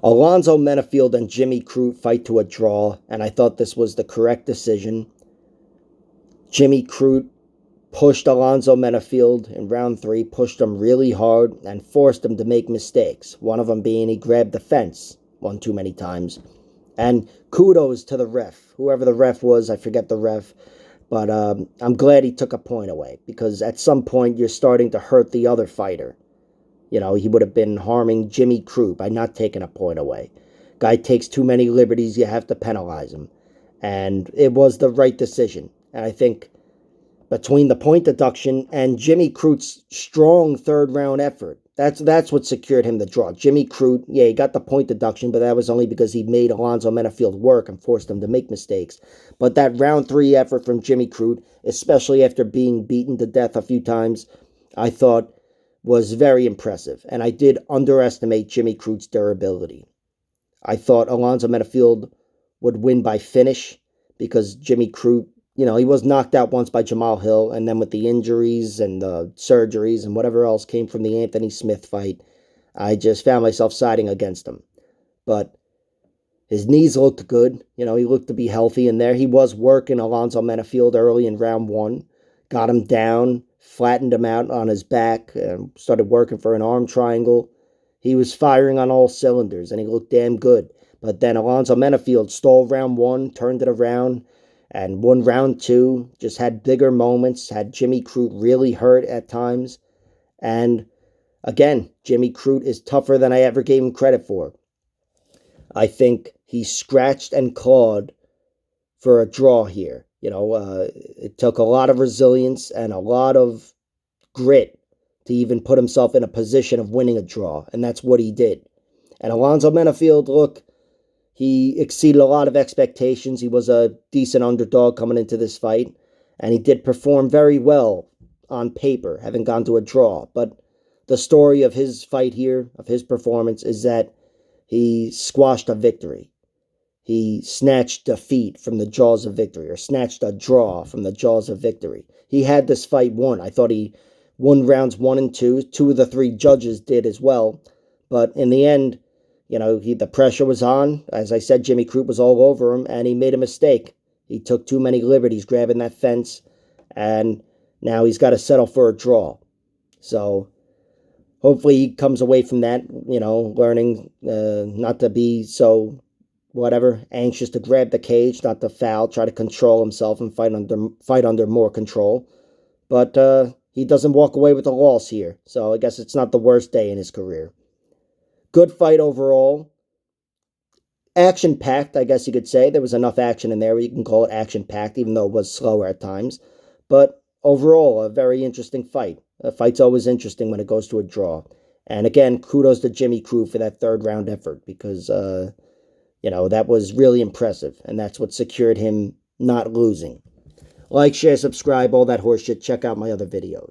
Alonzo Menifield and Jimmy Crute fight to a draw, and I thought this was the correct decision. Jimmy Crute pushed Alonzo Menifield in round 3, pushed him really hard, and forced him to make mistakes. One of them being he grabbed the fence one too many times. And kudos to the ref. Whoever the ref was, I forget the ref. But I'm glad he took a point away, because at some point you're starting to hurt the other fighter. You know, he would have been harming Jimmy Crute by not taking a point away. Guy takes too many liberties, you have to penalize him. And it was the right decision. And I think between the point deduction and Jimmy Crute's strong third-round effort, that's what secured him the draw. Jimmy Crute, yeah, he got the point deduction, but that was only because he made Alonzo Menifield work and forced him to make mistakes. But that round 3 effort from Jimmy Crute, especially after being beaten to death a few times, I thought was very impressive. And I did underestimate Jimmy Crute's durability. I thought Alonzo Menifield would win by finish because Jimmy Crute, you know, he was knocked out once by Jamal Hill, and then with the injuries and the surgeries and whatever else came from the Anthony Smith fight, I just found myself siding against him. But his knees looked good. You know, he looked to be healthy in there. He was working Alonzo Menifield early in round 1, got him down, flattened him out on his back, and started working for an arm triangle. He was firing on all cylinders, and he looked damn good. But then Alonzo Menifield stole round 1, turned it around, and won round 2, just had bigger moments, had Jimmy Crute really hurt at times. And again, Jimmy Crute is tougher than I ever gave him credit for. I think he scratched and clawed for a draw here. You know, it took a lot of resilience and a lot of grit to even put himself in a position of winning a draw, and that's what he did. And Alonzo Menifield, look, he exceeded a lot of expectations. He was a decent underdog coming into this fight, and he did perform very well on paper, having gone to a draw. But the story of his fight here, of his performance, is that he squashed a victory. He snatched defeat from the jaws of victory, or snatched a draw from the jaws of victory. He had this fight won. I thought he won rounds 1 and 2. 2 of the 3 judges did as well. But in the end, you know, the pressure was on. As I said, Jimmy Crute was all over him, and he made a mistake. He took too many liberties grabbing that fence, and now he's got to settle for a draw. So hopefully he comes away from that, you know, learning not to be so, anxious to grab the cage, not to foul, try to control himself and fight under more control. But he doesn't walk away with a loss here, so I guess it's not the worst day in his career. Good fight overall. Action-packed, I guess you could say. There was enough action in there where you can call it action-packed, even though it was slower at times. But overall, a very interesting fight. A fight's always interesting when it goes to a draw. And again, kudos to Jimmy Crute for that third-round effort, because, you know, that was really impressive. And that's what secured him not losing. Like, share, subscribe, all that horseshit. Check out my other videos.